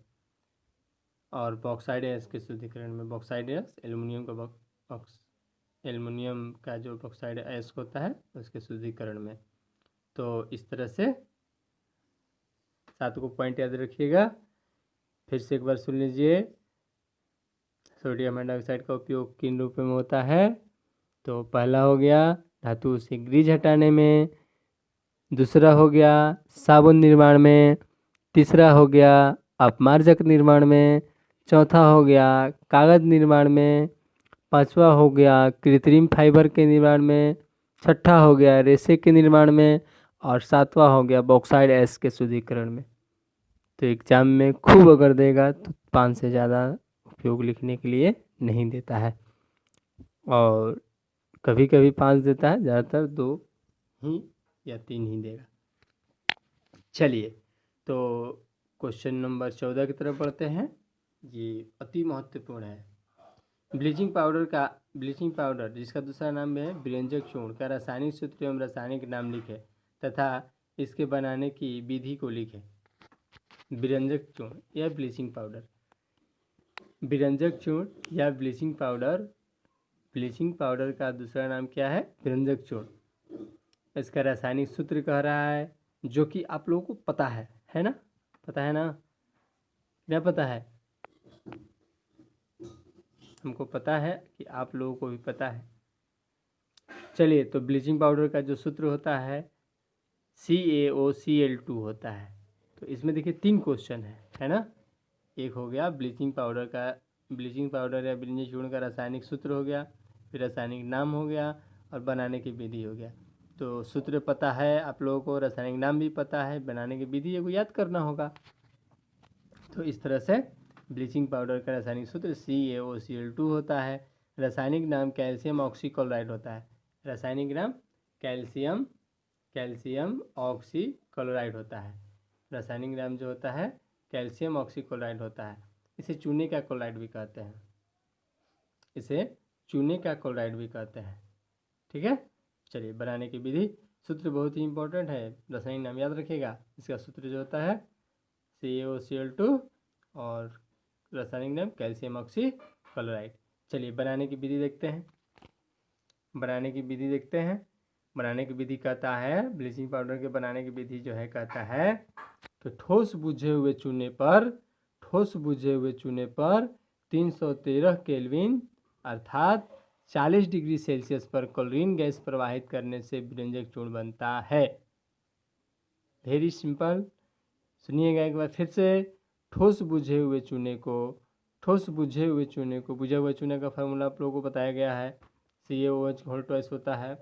और बॉक्साइड अयस्क के शुद्धिकरण में। बॉक्साइड अयस्क एल्युमिनियम का जो बॉक्साइड अयस्क होता है उसके शुद्धिकरण में। तो इस तरह से 7 को पॉइंट याद रखिएगा। फिर से एक बार सुन लीजिए, सोडियम हाइड्रोक्साइड का उपयोग किन रूपों में होता है? तो पहला हो गया धातु से ग्रीस हटाने में, दूसरा हो गया साबुन निर्माण में, तीसरा हो गया अपमार्जक निर्माण में, चौथा हो गया कागज निर्माण में, पांचवा हो गया कृत्रिम फाइबर के निर्माण में, छठा हो गया रेशे के निर्माण में, और सातवां हो गया बॉक्साइड अयस्क के शुद्धिकरण में। तो एग्ज़ाम में खूब अगर देगा तो 5 से ज़्यादा उपयोग लिखने के लिए नहीं देता है, और कभी कभी 5 देता है, ज़्यादातर 2 ही या 3 ही देगा। चलिए, तो क्वेश्चन नंबर 14 की तरफ बढ़ते हैं। ये अति महत्वपूर्ण है। ब्लीचिंग पाउडर जिसका दूसरा नाम है विरंजक चूर्ण का रासायनिक सूत्र एवं रासायनिक नाम लिखे तथा इसके बनाने की विधि को लिखे। विरंजक चूर्ण या ब्लीचिंग पाउडर, विरंजक चूर्ण या ब्लीचिंग पाउडर का दूसरा नाम क्या है? विरंजक चूर्ण। इसका रासायनिक सूत्र कह रहा है, जो कि आप लोगों को पता है ना? पता है ना? क्या पता है? हमको पता है कि आप लोगों को भी पता है। चलिए, तो ब्लीचिंग पाउडर का जो सूत्र होता है CaOCl2 होता है। तो इसमें देखिए 3 क्वेश्चन है ना? एक हो गया ब्लीचिंग पाउडर या ब्लीचिंग चूर्ण का रासायनिक सूत्र हो गया, फिर रासायनिक नाम हो गया, और बनाने की विधि हो गया। तो सूत्र पता है आप लोगों को, रासायनिक नाम भी पता है, बनाने की विधि को याद करना होगा। तो इस तरह से ब्लीचिंग पाउडर का रासायनिक सूत्र CaOCl2 होता है। रासायनिक नाम कैल्शियम ऑक्सीक्लोराइड होता है। रासायनिक नाम कैल्शियम ऑक्सीक्लोराइड होता है। रासायनिक नाम जो होता है कैल्शियम ऑक्सीक्लोराइड होता है। इसे चूने का क्लोराइड भी कहते हैं। ठीक है। चलिए, बनाने की विधि, सूत्र बहुत ही इंपॉर्टेंट है, रासायनिक नाम याद रखिएगा। इसका सूत्र जो होता है CaOCl2 और रासायनिक नाम कैल्शियम ऑक्सीक्लोराइड। चलिए, बनाने की विधि देखते हैं। बनाने की विधि कहता है, ब्लीचिंग पाउडर के बनाने की विधि जो है कहता है, तो ठोस बुझे हुए चूने पर 313 केल्विन अर्थात 40 डिग्री सेल्सियस पर क्लोरीन गैस प्रवाहित करने से विरंजक चूर्ण बनता है। Very simple. सुनिएगा एक बार फिर से। बुझा हुए चूने को बुझा हुआ चूने का फार्मूला आप लोगों को बताया गया है, CaOH होता है।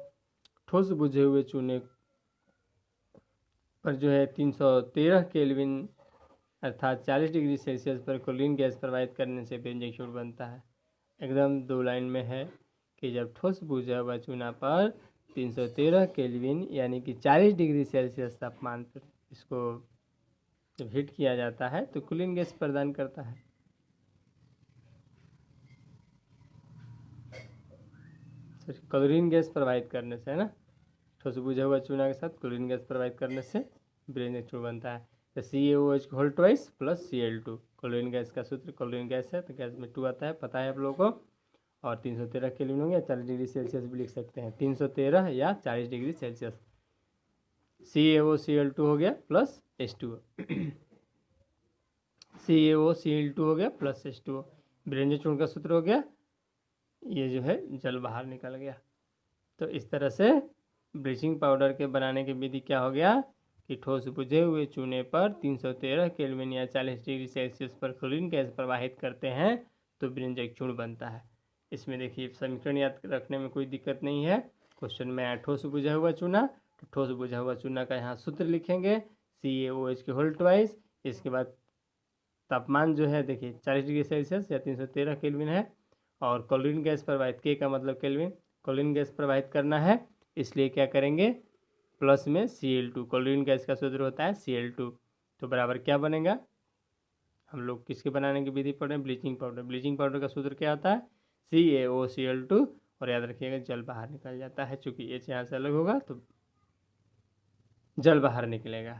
ठोस बुझे हुए चूने पर जो है 313 केल्विन अर्थात 40 डिग्री सेल्सियस पर क्लोरीन गैस प्रवाहित करने से विरंजक चूर्ण बनता है। एकदम 2 लाइन में है कि जब ठोस बुझा हुआ चूना पर 313 केल्विन यानी कि 40 डिग्री सेल्सियस तापमान पर इसको जब हीट किया जाता है तो क्लोरीन गैस प्रदान करता है। क्लोरीन गैस प्रवाहित करने से, है ना, ठोस बुझा हुआ चूना के साथ क्लोरीन गैस प्रवाहित करने से विरंजक चूर्ण बनता है। तो CaOH plus Cl2, chlorine gas का सूत्र, क्लोरीन गैस है तो गैस में 2 आता है, पता है आप लोगों को। और 313 केल्विन हो गया, 40 डिग्री सेल्सियस भी लिख सकते हैं, 313 या 40 डिग्री सेल्सियस। CaOCl2 हो गया प्लस H2O CaOCl2 हो गया प्लस H2O। विरंजक चूर्ण का सूत्र हो गया, ये जो है जल बाहर निकल गया। तो इस तरह से ब्लीचिंग पाउडर के बनाने की विधि क्या हो गया कि ठोस बुझे हुए चूने पर 313 केल्विन या 40 डिग्री सेल्सियस पर क्लोरीन गैस प्रवाहित करते हैं तो विरंजक चूर्ण बनता है। इसमें देखिए समीकरण याद रखने में कोई दिक्कत नहीं है। क्वेश्चन में आया ठोस बुझा हुआ चूना, तो ठोस बुझा हुआ चूना का यहाँ सूत्र लिखेंगे CaOH। इसके बाद तापमान जो है देखिए 40 डिग्री सेल्सियस या 313 केल्विन है, और क्लोरीन गैस प्रवाहित, के का मतलब केल्विन, क्लोरीन गैस प्रवाहित करना है, इसलिए क्या करेंगे प्लस में Cl2, क्लोरीन गैस का सूत्र होता है Cl2, तो बराबर क्या बनेगा, हम लोग किसके बनाने की विधि पढ़ रहे हैं, ब्लीचिंग पाउडर का सूत्र क्या होता है CaOCl2, और याद रखिएगा जल बाहर निकल जाता है, चूंकि H यहाँ से अलग होगा तो जल बाहर निकलेगा।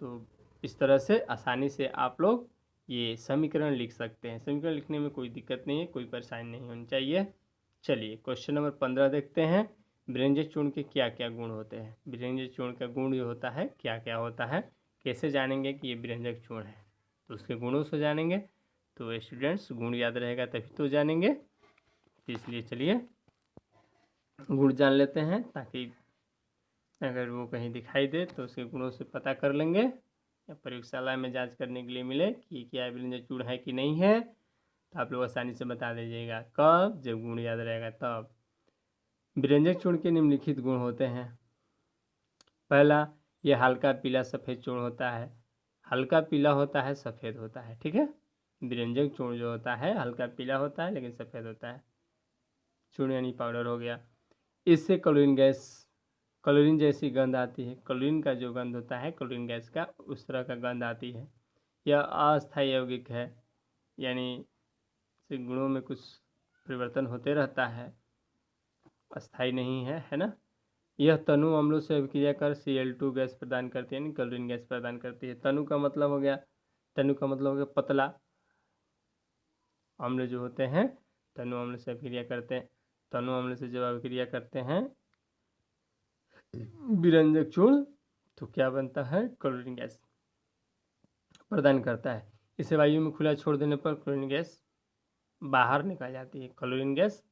तो इस तरह से आसानी से आप लोग ये समीकरण लिख सकते हैं। समीकरण लिखने में कोई दिक्कत नहीं है, कोई परेशानी नहीं होनी चाहिए। चलिए, क्वेश्चन नंबर 15 देखते हैं। विरंजक चूर्ण के क्या क्या गुण होते हैं। विरंजक चूर्ण का गुण जो होता है क्या क्या होता है, कैसे जानेंगे कि ये विरंजक चूर्ण है, तो उसके गुणों से जानेंगे। तो स्टूडेंट्स, गुण याद रहेगा तभी तो जानेंगे, इसलिए चलिए गुण जान लेते हैं, ताकि अगर वो कहीं दिखाई दे तो उसके गुणों से पता कर लेंगे, या प्रयोगशाला में जांच करने के लिए मिले कि क्या विरंजक चूर्ण है कि नहीं है, तो आप लोग आसानी से बता दीजिएगा। कब, जब गुण याद रहेगा तब। विरंजक चूर्ण के निम्नलिखित गुण होते हैं। पहला, यह हल्का पीला सफ़ेद चूर्ण होता है। हल्का पीला होता है, सफ़ेद होता है, ठीक है। विरंजक चूर्ण जो होता है हल्का पीला होता है लेकिन सफ़ेद होता है, चूर्ण यानी पाउडर हो गया। इससे क्लोरीन जैसी गंध आती है। क्लोरीन का जो गंध होता है क्लोरीन गैस का, उस तरह का गंध आती है। यह अस्थायी यौगिक है, यानी इसके गुणों में कुछ परिवर्तन होते रहता है, अस्थायी नहीं है, है ना। यह तनु अम्लों से अभिक्रिया कर Cl2 गैस प्रदान करती है, यानी क्लोरीन गैस प्रदान करती है। तनु का मतलब हो गया पतला। अम्ल जो होते हैं तनु अम्ल से अभिक्रिया करते हैं, तनु अम्ल से जब अभिक्रिया करते हैं विरंजक चूर्ण, तो क्या बनता है, क्लोरीन गैस प्रदान करता है। इसे वायु में खुला छोड़ देने पर क्लोरीन गैस बाहर निकल जाती है, क्लोरीन गैस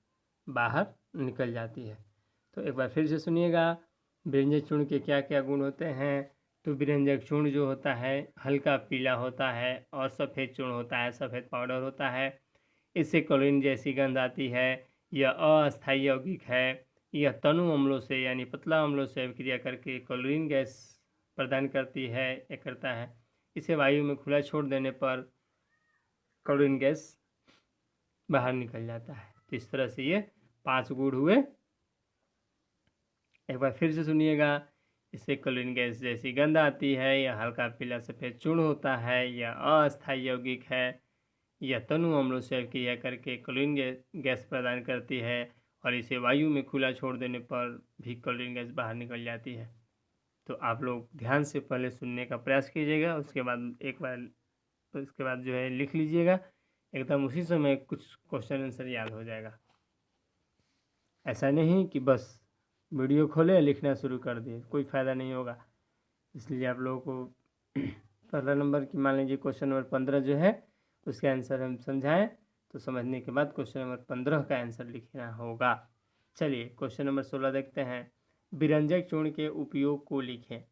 बाहर निकल जाती है। तो एक बार फिर से सुनिएगा, विरंजक चूर्ण के क्या क्या गुण होते हैं। तो विरंजक चूर्ण जो होता है हल्का पीला होता है और सफ़ेद चूर्ण होता है, सफ़ेद पाउडर होता है। इससे क्लोरीन जैसी गंध आती है। यह अस्थायी यौगिक है। यह तनु अम्लों से यानी पतला अम्लों से अभिक्रिया करके क्लोरीन गैस प्रदान करती है या करता है। इसे वायु में खुला छोड़ देने पर क्लोरीन गैस बाहर निकल जाता है। तो इस तरह से ये 5 गुण हुए। एक बार फिर से सुनिएगा, इससे क्लोरीन गैस जैसी गंध आती है, यह हल्का पीला सफ़ेद चूर्ण होता है, यह अस्थायी यौगिक है, यह तनु अम्लों से अभिक्रिया करके क्लोरीन गैस प्रदान करती है और इसे वायु में खुला छोड़ देने पर भी क्लोरीन गैस बाहर निकल जाती है। तो आप लोग ध्यान से पहले सुनने का प्रयास कीजिएगा, उसके बाद जो है लिख लीजिएगा, एकदम उसी समय कुछ क्वेश्चन आंसर याद हो जाएगा। ऐसा नहीं कि बस वीडियो खोले लिखना शुरू कर दिए, कोई फ़ायदा नहीं होगा। इसलिए आप लोगों को पहला नंबर की मान लीजिए क्वेश्चन नंबर 15 जो है उसके आंसर हम समझाएं, तो समझने के बाद क्वेश्चन नंबर 15 का आंसर लिखना होगा। चलिए क्वेश्चन नंबर 16 देखते हैं। विरंजक चूर्ण के उपयोग को लिखें।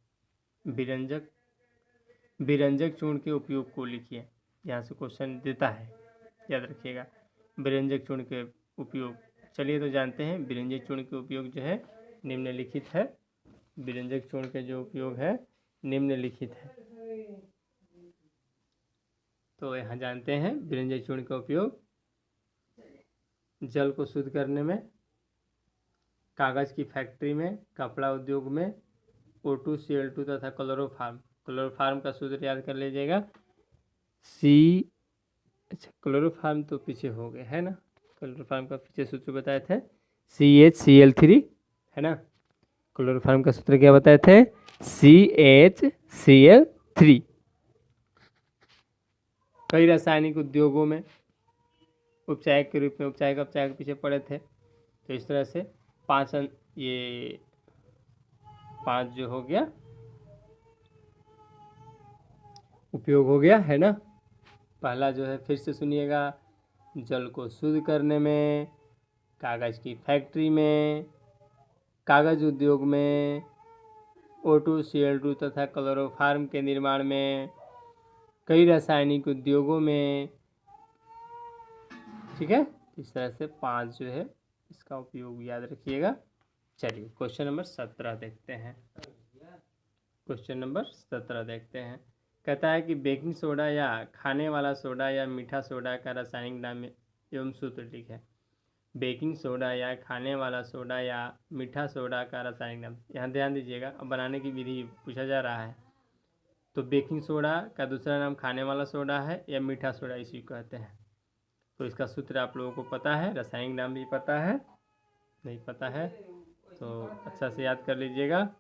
विरंजक चूर्ण के उपयोग को लिखिए। यहाँ से क्वेश्चन देता है, याद रखिएगा। विरंजक चूर्ण के उपयोग, चलिए तो जानते हैं। विरंजक चूर्ण के उपयोग जो है निम्नलिखित है। विरंजक चूर्ण के जो उपयोग है निम्नलिखित है। तो यहाँ जानते हैं विरंजक चूर्ण का उपयोग जल को शुद्ध करने में, कागज़ की फैक्ट्री में, कपड़ा उद्योग में, O2 Cl2 तथा क्लोरोफार्म का सूत्र याद कर लीजिएगा। क्लोरोफार्म तो पीछे हो गए है ना, क्लोरोफार्म का पीछे सूत्र बताए थे CHCl3 है ना। क्लोरोफार्म का सूत्र क्या बताए थे, CHCl3। कई रासायनिक उद्योगों में उपचायक के रूप में उपचायक अपचायक के पीछे पड़े थे। तो इस तरह से 5 जो हो गया उपयोग हो गया है ना। पहला जो है फिर से सुनिएगा, जल को शुद्ध करने में, कागज़ की फैक्ट्री में, कागज़ उद्योग में, O2 Cl2 तथा क्लोरोफार्म के निर्माण में, कई रासायनिक उद्योगों में, ठीक है। इस तरह से 5 जो है इसका उपयोग याद रखिएगा। चलिए क्वेश्चन नंबर 17 देखते हैं। क्वेश्चन नंबर 17 देखते हैं। कहता है कि बेकिंग सोडा या खाने वाला सोडा या मीठा सोडा का रासायनिक नाम एवं सूत्र लिखें। बेकिंग सोडा या खाने वाला सोडा या मीठा सोडा का रासायनिक नाम, यहाँ ध्यान दीजिएगा, अब बनाने की विधि पूछा जा रहा है। तो बेकिंग सोडा का दूसरा नाम खाने वाला सोडा है या मीठा सोडा इसी को कहते हैं। तो इसका सूत्र आप लोगों को पता है, रासायनिक नाम भी पता है, नहीं पता है तो अच्छा से याद कर लीजिएगा।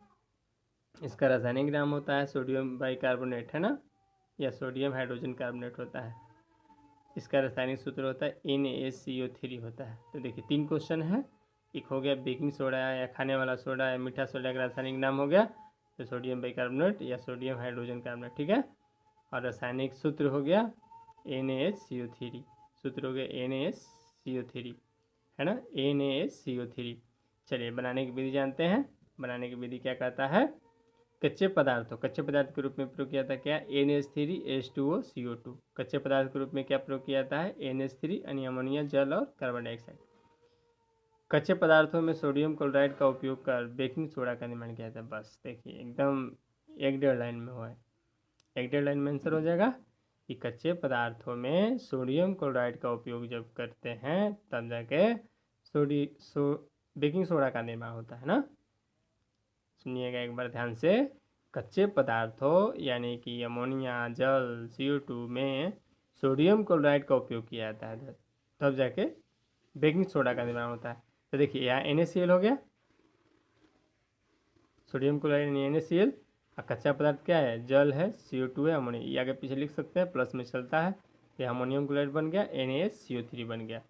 इसका रासायनिक नाम होता है सोडियम बाइकार्बोनेट है ना, या सोडियम हाइड्रोजन कार्बोनेट होता है। इसका रासायनिक सूत्र होता है NaCO3 होता है। तो देखिए 3 क्वेश्चन है, एक हो गया बेकिंग सोडा या खाने वाला सोडा या मीठा सोडा का रासायनिक नाम हो गया तो सोडियम बाइकार्बोनेट या सोडियम हाइड्रोजन कार्बोनेट, ठीक है। और रासायनिक सूत्र हो गया NaCO3, सूत्र हो गया NaCO3 है ना, NaCO3। चलिए बनाने की विधि जानते हैं। बनाने की विधि क्या कहता है, कच्चे पदार्थ के रूप में प्रयोग किया था क्या, NH3H2O CO2। कच्चे पदार्थ के रूप में क्या प्रयोग किया जाता है, NH3 यानी अमोनिया जल और कार्बन डाइऑक्साइड। कच्चे पदार्थों में सोडियम क्लोराइड का उपयोग कर बेकिंग सोडा का निर्माण किया था। बस देखिए एकदम 1-1.5 लाइन में हुआ है। एक डेड लाइन में आंसर हो जाएगा कि कच्चे पदार्थों में सोडियम क्लोराइड का उपयोग जब करते हैं तब जाके बेकिंग सोडा का निर्माण होता है ना। सुनिएगा एक बार ध्यान से, कच्चे पदार्थों यानी कि अमोनिया, जल, CO2 में सोडियम क्लोराइड का उपयोग किया जाता है तब जाके बेकिंग सोडा का निर्माण होता है। तो देखिए यहाँ NaCl हो गया, सोडियम क्लोराइड NaCl, और कच्चा पदार्थ क्या है, जल है, CO2 है, अमोनिया, ये आगे पीछे लिख सकते हैं, प्लस में चलता है, ये अमोनियम क्लोराइड बन गया, NaCO3 बन गया।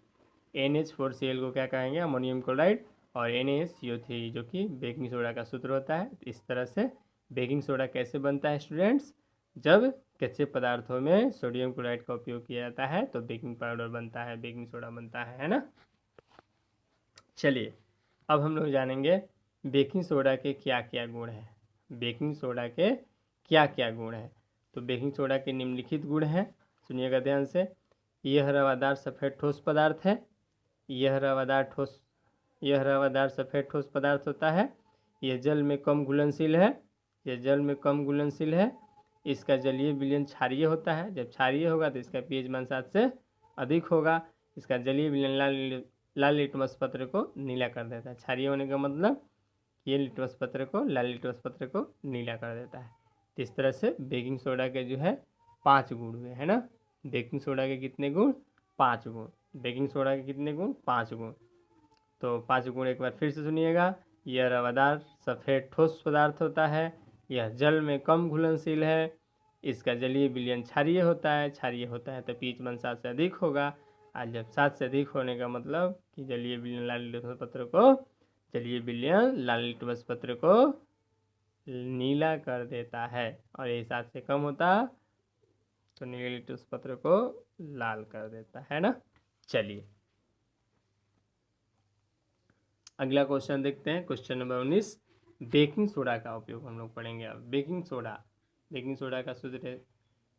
NH4Cl को क्या कहेंगे, अमोनियम क्लोराइड, और NaCO3 जो कि बेकिंग सोडा का सूत्र होता है। इस तरह से बेकिंग सोडा कैसे बनता है स्टूडेंट्स, जब कच्चे पदार्थों में सोडियम क्लोराइड का उपयोग किया जाता है तो बेकिंग पाउडर बनता है, बेकिंग सोडा बनता है ना। चलिए अब हम लोग जानेंगे बेकिंग सोडा के क्या क्या गुण हैं। बेकिंग सोडा के क्या क्या गुण हैं, तो बेकिंग सोडा के निम्नलिखित गुण हैं, सुनिएगा ध्यान से। यह रवादार सफ़ेद ठोस पदार्थ है, यह रवादार सफ़ेद ठोस पदार्थ होता है, यह जल में कम घुलनशील है, यह जल में कम घुलनशील है, इसका जलीय विलयन क्षारीय होता है, जब क्षारीय होगा तो इसका pH मान 7 से अधिक होगा, इसका जलीय विलयन लाल लिटमस पत्र को नीला कर देता है। क्षारीय होने का मतलब ये लिटमस पत्र को, लाल लिटमस पत्र को नीला कर देता है। तो इस तरह से बेकिंग सोडा के जो है 5 गुण हुए है ना। बेकिंग सोडा के कितने गुण, 5 गुण। बेकिंग सोडा के कितने गुण, 5 गुण। तो 5 गुण एक बार फिर से सुनिएगा। यह रवादार सफ़ेद ठोस पदार्थ होता है, यह जल में कम घुलनशील है, इसका जलीय विलयन क्षारीय होता है, क्षारीय होता है तो pH मान 7 से अधिक होगा, आज जब 7 से अधिक होने का मतलब कि जलीय विलयन लाल लिटमस पत्र को नीला कर देता है, और ये 7 से कम होता तो नीले लिटमस पत्र को लाल कर देता है ना। चलिए अगला क्वेश्चन देखते हैं, क्वेश्चन नंबर 19। बेकिंग सोडा का उपयोग हम लोग पढ़ेंगे अब। बेकिंग सोडा का सूत्र,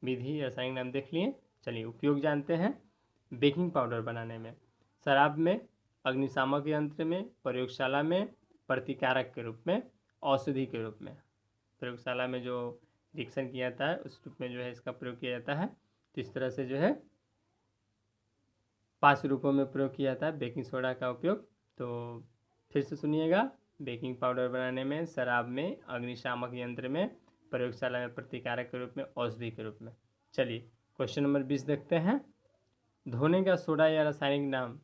विधि, रासायनिक नाम देख लिए। चलिए उपयोग जानते हैं। बेकिंग पाउडर बनाने में, शराब में, अग्निशामक यंत्र में, प्रयोगशाला में, प्रतिकारक के रूप में, औषधि के रूप में। प्रयोगशाला में जो रिएक्शन किया जाता है उस रूप में जो है इसका प्रयोग किया जाता है। तो इस तरह से जो है 5 रूपों में प्रयोग किया जाता है बेकिंग सोडा का उपयोग। तो फिर से सुनिएगा, बेकिंग पाउडर बनाने में, शराब में, अग्निशामक यंत्र में, प्रयोगशाला में, प्रतिकारक के रूप में, औषधि के रूप में। चलिए क्वेश्चन नंबर 20 देखते हैं। धोने का सोडा या रासायनिक नाम,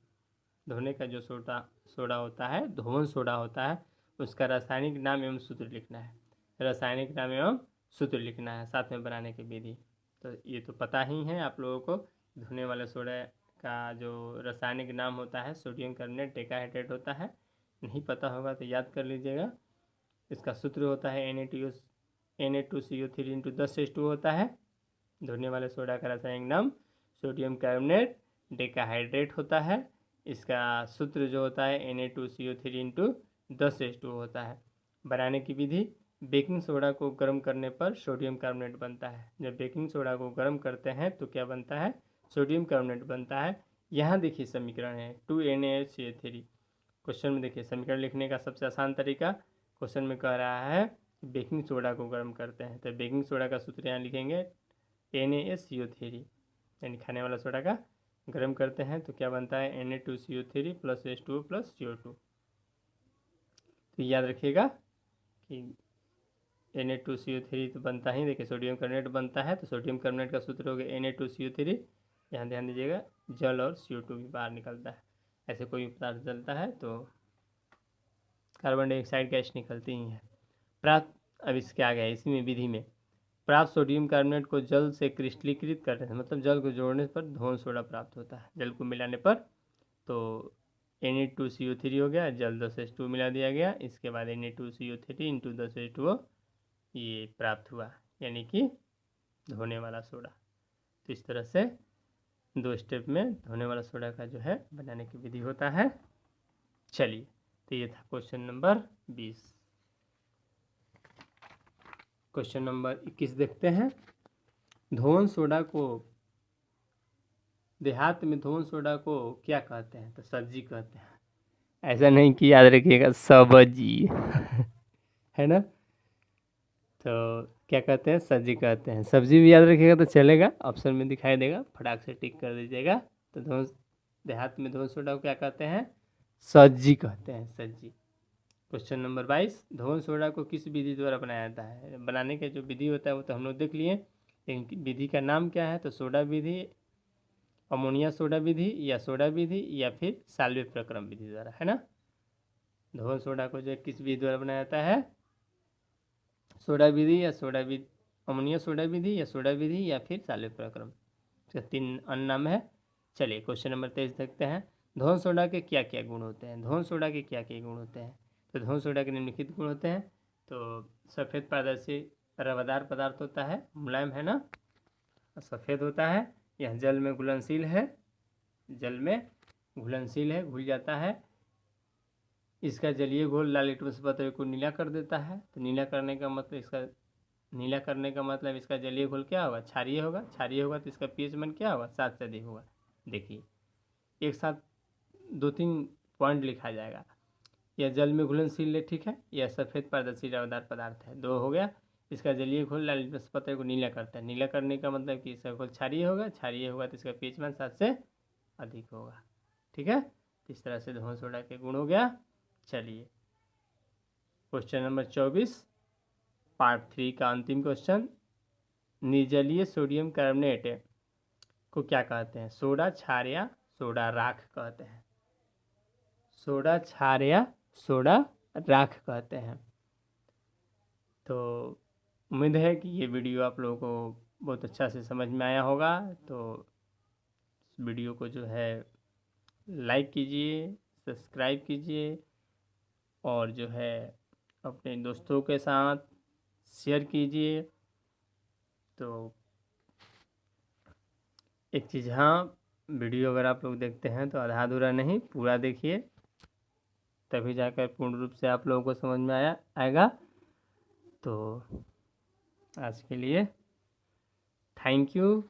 धोने का जो सोडा होता है, धोवन सोडा होता है, उसका रासायनिक नाम एवं सूत्र लिखना है। रासायनिक नाम एवं सूत्र लिखना है, साथ में बनाने की विधि। तो ये तो पता ही है आप लोगों को, धोने वाले सोडा का जो रासायनिक नाम होता है सोडियम कार्बोनेट डेकाहाइड्रेट होता है। नहीं पता होगा तो याद कर लीजिएगा। इसका सूत्र होता है Na2CO3 × 10⁻² होता है। धोने वाले सोडा का रासायनिक नाम सोडियम कार्बोनेट डेकाहाइड्रेट होता है। इसका सूत्र जो होता है Na2CO3 × 10⁻² होता है। बनाने की विधि, बेकिंग सोडा को गर्म करने पर सोडियम कार्बोनेट बनता है। जब बेकिंग सोडा को गर्म करते हैं तो क्या बनता है, सोडियम कार्बोनेट बनता है। यहाँ देखिए समीकरण है 2NaHCl3। क्वेश्चन में देखिए समीकरण लिखने का सबसे आसान तरीका, क्वेश्चन में कह रहा है बेकिंग सोडा को गर्म करते हैं तो बेकिंग सोडा का सूत्र यहाँ लिखेंगे NaCO3, यानी खाने वाला सोडा का गर्म करते हैं तो क्या बनता है Na2CO3 + H2O + CO2। तो याद रखिएगा कि Na2CO3 तो बनता ही, देखिए सोडियम कार्बोनेट बनता है तो सोडियम कार्बोनेट का सूत्र हो गया Na2CO3। यहाँ ध्यान दीजिएगा जल और CO2 भी बाहर निकलता है। ऐसे कोई पदार्थ जलता है तो कार्बन डाइऑक्साइड गैस निकलती ही है। प्राप्त, अब इसके आगे है इसी में विधि में, प्राप्त सोडियम कार्बोनेट को जल से क्रिस्टलीकृत करने से, मतलब जल को जोड़ने पर धोन सोडा प्राप्त होता है। जल को मिलाने पर तो Na2CO3 हो गया, जल 10H2 मिला दिया गया, इसके बाद Na2CO3 × 10H2O ये प्राप्त हुआ, यानी कि धोने वाला सोडा। तो इस तरह से 2 स्टेप में धोने वाला सोडा का जो है बनाने की विधि होता है। चलिए तो ये था क्वेश्चन नंबर 20। क्वेश्चन नंबर 21 देखते हैं। धोवन सोडा को, देहात में धोवन सोडा को क्या कहते हैं, तो सब्जी कहते हैं। ऐसा नहीं कि याद रखिएगा सब्जी है ना। तो क्या कहते हैं, सब्जी कहते हैं। सब्जी भी याद रखिएगा तो चलेगा, ऑप्शन में दिखाई देगा, फटाक से टिक कर दीजिएगा। तो देहात में धोन सोडा को क्या कहते हैं, सब्जी कहते हैं, सब्जी। क्वेश्चन नंबर 22, धोन सोडा को किस विधि द्वारा बनाया जाता है। बनाने का जो विधि होता है वो तो हम लोग देख लिए, लेकिन विधि का नाम क्या है, तो सोडा विधि, अमोनिया सोडा विधि, या सोडा विधि, या फिर साल्वे प्रक्रम विधि द्वारा, है ना। धोन सोडा को जो किस विधि द्वारा बनाया जाता है, सोडा विधि, या सोडा विधि, अमोनिया सोडा विधि, या सोडा विधि, या फिर साल्वे प्रक्रम। इसका 3 अन्य नाम है। चलिए क्वेश्चन नंबर 23 देखते हैं। धोन सोडा के क्या क्या गुण होते हैं। धोन सोडा के क्या क्या गुण होते हैं, तो धोन सोडा के निम्नलिखित गुण होते हैं। तो सफ़ेद पारदर्शी रवादार पदार्थ होता है, मुलायम है ना, सफ़ेद होता है। यह जल में घुलनशील है, जल में घुलनशील है, घुल जाता है। इसका जलीय घोल लाल लिटमस पत्र को नीला कर देता है। तो नीला करने का मतलब इसका जलीय घोल क्या होगा, क्षारीय होगा। क्षारीय होगा तो इसका पीएच मान क्या होगा, 7 से अधिक होगा। देखिए एक साथ 2-3 पॉइंट लिखा जाएगा। यह जल में घुलनशील है, ठीक है। यह सफ़ेद पारदर्शी रवादार पदार्थ है, 2 हो गया। इसका जलीय घोल लाल लिटमस पत्र को नीला करता है। नीला करने का मतलब कि इसका घोल क्षारीय होगा। क्षारीय होगा तो इसका पीएच मान 7 से अधिक होगा, ठीक है। इस तरह से धोन सोडा के गुण हो गया। चलिए क्वेश्चन नंबर 24 पार्ट 3 का अंतिम क्वेश्चन। निर्जलीय सोडियम कार्बोनेट को क्या कहते हैं, सोडा, क्षार या सोडा राख कहते हैं। सोडा, क्षार या सोडा राख कहते हैं। तो उम्मीद है कि ये वीडियो आप लोगों को बहुत अच्छा से समझ में आया होगा। तो इस वीडियो को जो है लाइक कीजिए, सब्सक्राइब कीजिए, और जो है अपने दोस्तों के साथ शेयर कीजिए। तो एक चीज़, हाँ, वीडियो अगर आप लोग देखते हैं तो आधा अधूरा नहीं, पूरा देखिए, तभी जाकर पूर्ण रूप से आप लोगों को समझ में आएगा। तो आज के लिए थैंक यू।